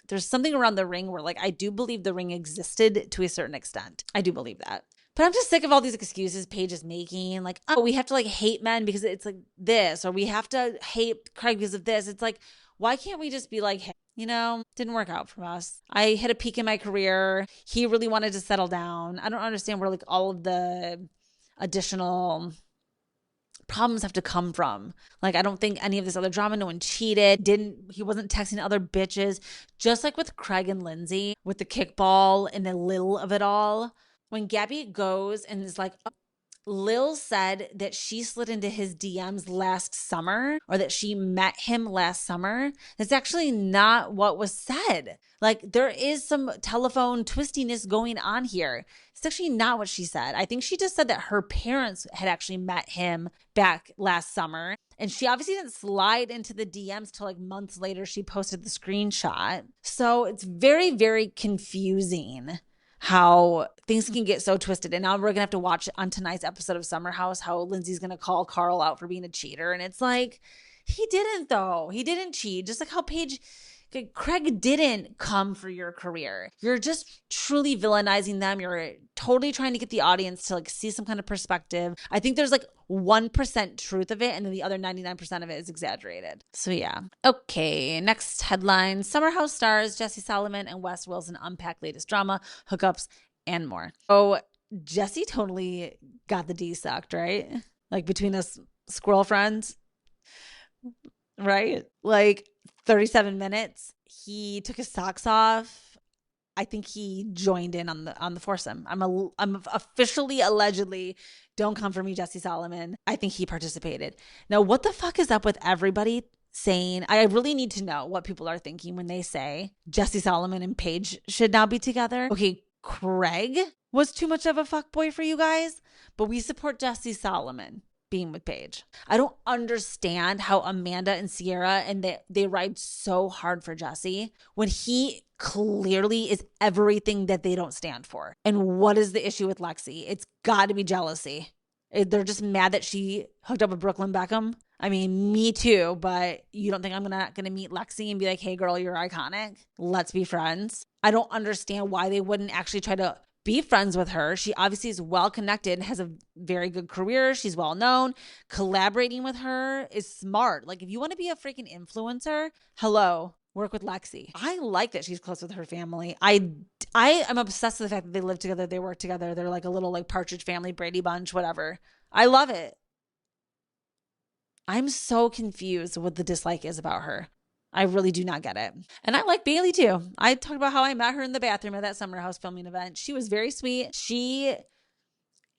there's something around the ring where like I do believe the ring existed to a certain extent. I do believe that. But I'm just sick of all these excuses Paige is making. Like, oh, we have to like hate men because it's like this, or we have to hate Craig because of this. It's like, why can't we just be like, hey, didn't work out for us. I hit a peak in my career. He really wanted to settle down. I don't understand where like all of the additional problems have to come from. Like, I don't think any of this other drama, no one cheated, he wasn't texting other bitches. Just like with Craig and Lindsay, with the kickball and the Lil of it all. When Gabby goes and is like, oh, Lil said that she slid into his DMs last summer, or that she met him last summer. That's actually not what was said. Like, there is some telephone twistiness going on here. It's actually not what she said. I think she just said that her parents had actually met him back last summer. And she obviously didn't slide into the DMs till like months later. She posted the screenshot. So it's very, very confusing how things can get so twisted. And now we're going to have to watch on tonight's episode of Summer House how Lindsay's going to call Carl out for being a cheater. And it's like, he didn't though. He didn't cheat. Just like how Craig didn't come for your career. You're just truly villainizing them. You're totally trying to get the audience to like see some kind of perspective. I think there's like 1% truth of it, and then the other 99% of it is exaggerated. So yeah. Okay, next headline. Summer House stars Gypsy Solomon and Wes Wilson unpack latest drama, hookups, and more. Oh, Gypsy totally got the D sucked, right? Like between us squirrel friends, right? Like 37 minutes. He took his socks off. I think he joined in on the foursome. I'm officially, allegedly, don't come for me, Gypsy Solomon. I think he participated. Now, what the fuck is up with everybody saying? I really need to know what people are thinking when they say Gypsy Solomon and Paige should now be together. Okay, Craig was too much of a fuckboy for you guys, but we support Gypsy Solomon being with Paige. I don't understand how Amanda and Sierra and they ride so hard for Gypsy when he clearly is everything that they don't stand for. And what is the issue with Lexi? It's got to be jealousy. They're just mad that she hooked up with Brooklyn Beckham. I mean, me too, but you don't think I'm not going to meet Lexi and be like, hey girl, you're iconic. Let's be friends. I don't understand why they wouldn't actually try to be friends with her. She obviously is well connected, has a very good career. She's well known. Collaborating with her is smart. Like, if you want to be a freaking influencer, hello, work with Lexi. I like that she's close with her family. I am obsessed with the fact that they live together, they work together. They're like a little like Partridge Family, Brady Bunch, whatever. I love it. I'm so confused what the dislike is about her. I really do not get it. And I like Bailey too. I talked about how I met her in the bathroom at that Summer House filming event. She was very sweet.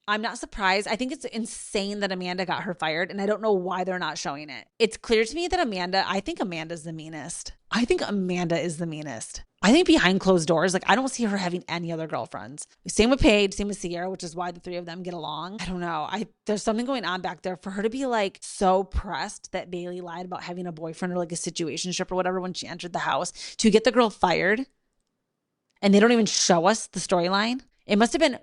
I'm not surprised. I think it's insane that Amanda got her fired, and I don't know why they're not showing it. It's clear to me that I think Amanda's the meanest. I think Amanda is the meanest. I think behind closed doors, like, I don't see her having any other girlfriends. Same with Paige, same with Sierra, which is why the three of them get along. I don't know. There's something going on back there for her to be like so pressed that Bailey lied about having a boyfriend or like a situationship or whatever when she entered the house to get the girl fired. And they don't even show us the storyline. It must have been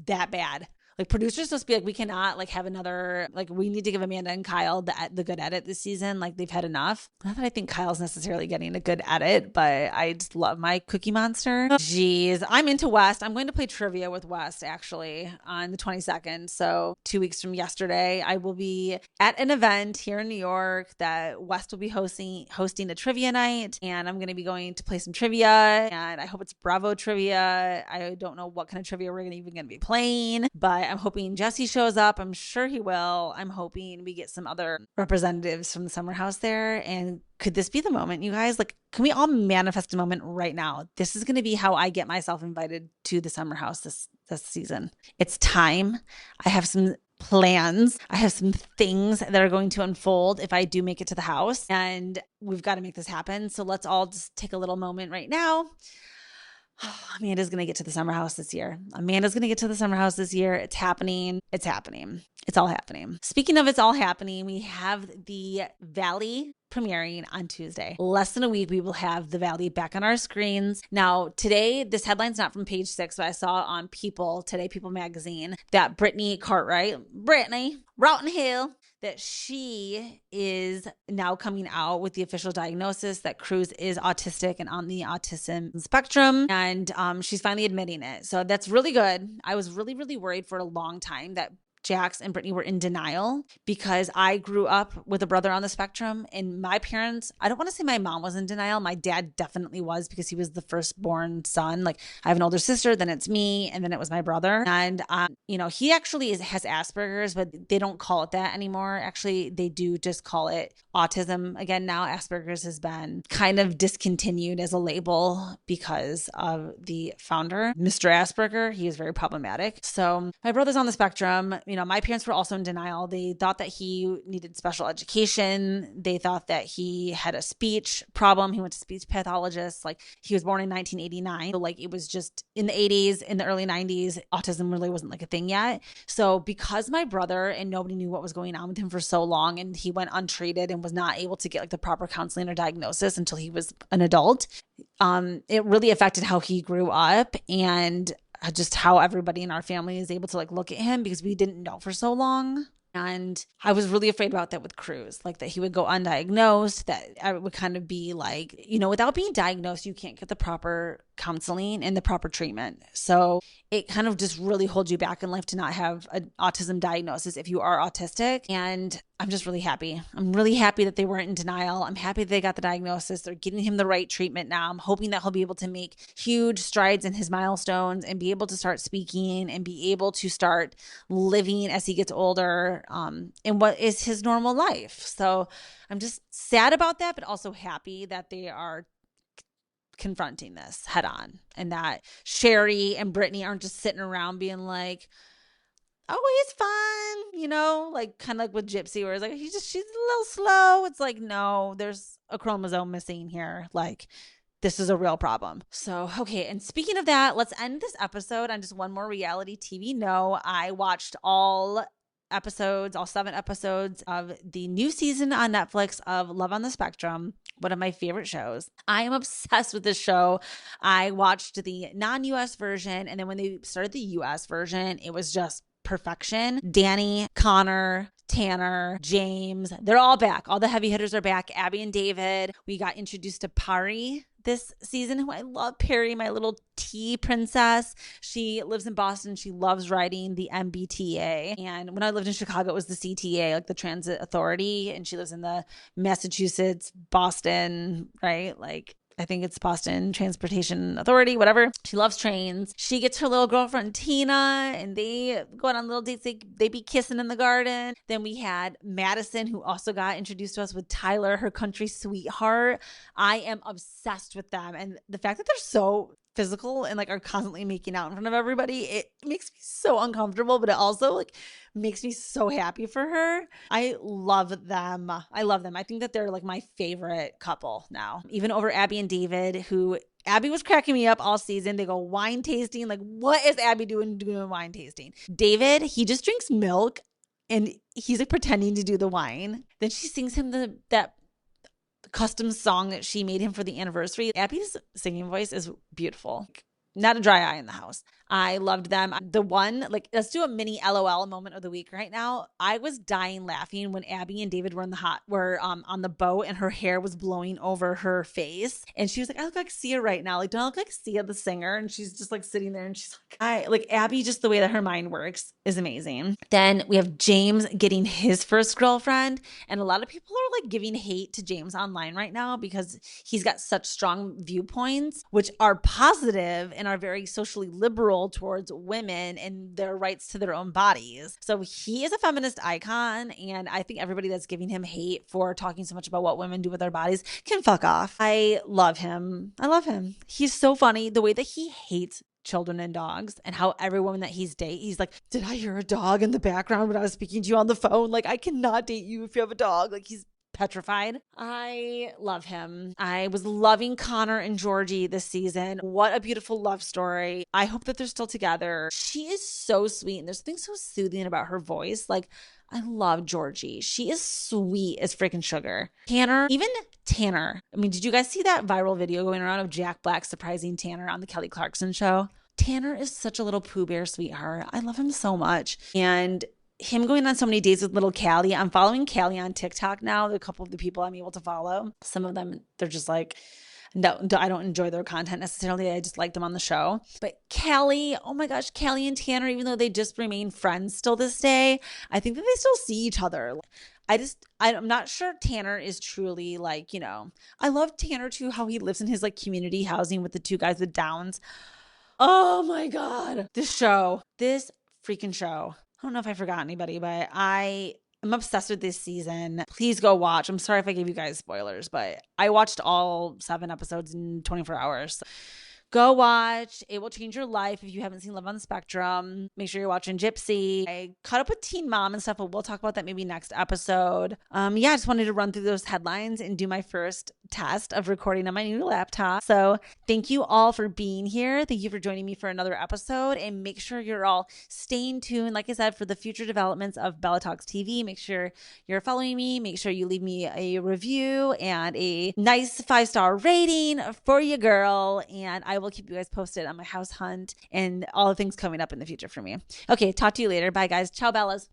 that bad. Like, producers supposed to be like, we cannot like have another, like, we need to give Amanda and Kyle the good edit this season. Like, they've had enough. Not that I think Kyle's necessarily getting a good edit, but I just love my Cookie Monster. Jeez, I'm into West. I'm going to play trivia with West actually on the 22nd. So 2 weeks from yesterday, I will be at an event here in New York that West will be hosting a trivia night. And I'm going to be going to play some trivia. And I hope it's Bravo trivia. I don't know what kind of trivia we're even going to be playing, but I'm hoping Gypsy shows up. I'm sure he will. I'm hoping we get some other representatives from the Summer House there. And could this be the moment, you guys? Like, can we all manifest a moment right now? This is going to be how I get myself invited to the Summer House this season. It's time. I have some plans. I have some things that are going to unfold if I do make it to the house. And we've got to make this happen. So let's all just take a little moment right now. Amanda's going to get to the Summer House this year. It's happening. It's happening. It's all happening. Speaking of it's all happening, we have the Valley premiering on Tuesday. Less than a week, we will have the Valley back on our screens. Now, today, this headline's not from Page 6, but I saw on People magazine, that Brittany Roughton Hill, that she is now coming out with the official diagnosis that Cruz is autistic and on the autism spectrum. And she's finally admitting it. So that's really good. I was really, really worried for a long time that Jax and Brittany were in denial because I grew up with a brother on the spectrum, and my parents, I don't want to say my mom was in denial. My dad definitely was because he was the firstborn son. Like, I have an older sister, then it's me, and then it was my brother. And, he actually has Asperger's, but they don't call it that anymore. Actually, they do just call it autism. Again, now Asperger's has been kind of discontinued as a label because of the founder, Mr. Asperger. He is very problematic. So my brother's on the spectrum. My parents were also in denial. They thought that he needed special education. They thought that he had a speech problem. He went to speech pathologists. Like, he was born in 1989. So like, it was just in the 80s, in the early 90s, autism really wasn't like a thing yet. So because my brother and nobody knew what was going on with him for so long, and he went untreated and was not able to get like the proper counseling or diagnosis until he was an adult, it really affected how he grew up and just how everybody in our family is able to like look at him because we didn't know for so long. And I was really afraid about that with Cruz, like that he would go undiagnosed, that I would kind of be like, without being diagnosed, you can't get the proper counseling and the proper treatment. So it kind of just really holds you back in life to not have an autism diagnosis if you are autistic. And I'm just really happy. I'm really happy that they weren't in denial. I'm happy that they got the diagnosis. They're getting him the right treatment now. I'm hoping that he'll be able to make huge strides in his milestones and be able to start speaking and be able to start living as he gets older in what is his normal life. So I'm just sad about that, but also happy that they are confronting this head on, and that Sherry and Brittany aren't just sitting around being like, oh, he's fine, like kind of like with Gypsy, where it's like, she's a little slow. It's like, no, there's a chromosome missing here. Like, this is a real problem. So, okay. And speaking of that, let's end this episode on just one more reality TV. No, I watched all 7 episodes of the new season on Netflix of Love on the Spectrum, one of my favorite shows. I am obsessed with this show. I watched the non-US version, and then when they started the US version, it was just perfection. Danny, Connor, Tanner, James, they're all back. All the heavy hitters are back. Abby and David. We got introduced to Pari this season, who I love. Perry, my little tea princess. She lives in Boston. She loves riding the MBTA. And when I lived in Chicago, it was the CTA, like the Transit Authority. And she lives in the Massachusetts, Boston, right? Like, I think it's Boston Transportation Authority, whatever. She loves trains. She gets her little girlfriend, Tina, and they go on little dates. They be kissing in the garden. Then we had Madison, who also got introduced to us with Tyler, her country sweetheart. I am obsessed with them. And the fact that they're so physical and like are constantly making out in front of everybody, it makes me so uncomfortable, but it also like makes me so happy for her. I love them. I think that they're like my favorite couple now, even over Abby and David, who Abby was cracking me up all season. They go wine tasting. Like, what is Abby doing wine tasting? David, he just drinks milk and he's like pretending to do the wine. Then she sings him that custom song that she made him for the anniversary. Abby's singing voice is beautiful. Not a dry eye in the house. I loved them. The one, like, let's do a mini LOL moment of the week right now. I was dying laughing when Abby and David were on the boat and her hair was blowing over her face. And she was like, I look like Sia right now. Like, don't I look like Sia the singer? And she's just like sitting there and she's like, Abby, just the way that her mind works is amazing. Then we have James getting his first girlfriend. And a lot of people are like giving hate to James online right now because he's got such strong viewpoints, which are positive and are very socially liberal towards women and their rights to their own bodies. So he is a feminist icon, and I think everybody that's giving him hate for talking so much about what women do with their bodies can fuck off. I love him. He's so funny. The way that he hates children and dogs, and how every woman that he's like, did I hear a dog in the background when I was speaking to you on the phone? Like, I cannot date you if you have a dog. Like, he's petrified. I love him. I was loving Connor and Georgie this season. What a beautiful love story. I hope that they're still together. She is so sweet, and there's something so soothing about her voice. Like, I love Georgie. She is sweet as freaking sugar. Tanner. I mean, did you guys see that viral video going around of Jack Black surprising Tanner on the Kelly Clarkson show? Tanner is such a little Pooh Bear sweetheart. I love him so much. And him going on so many dates with little Callie. I'm following Callie on TikTok now. A couple of the people I'm able to follow. Some of them, they're just like, no, I don't enjoy their content necessarily. I just like them on the show. But Callie, oh my gosh, Callie and Tanner, even though they just remain friends still this day, I think that they still see each other. I'm not sure Tanner is truly like, I love Tanner too, how he lives in his like community housing with the two guys with Downs. Oh my God. This freaking show. I don't know if I forgot anybody, but I'm obsessed with this season. Please go watch. I'm sorry if I gave you guys spoilers, but I watched all 7 episodes in 24 hours. Go watch. It will change your life if you haven't seen Love on the Spectrum. Make sure you're watching Gypsy. I caught up with Teen Mom and stuff, but we'll talk about that maybe next episode. I just wanted to run through those headlines and do my first test of recording on my new laptop. So thank you all for being here. Thank you for joining me for another episode, and make sure you're all staying tuned, like I said, for the future developments of Bella Talks TV. Make sure you're following me. Make sure you leave me a review and a nice 5-star rating for your girl, and I will keep you guys posted on my house hunt and all the things coming up in the future for me. Okay, talk to you later. Bye, guys. Ciao, Bellas.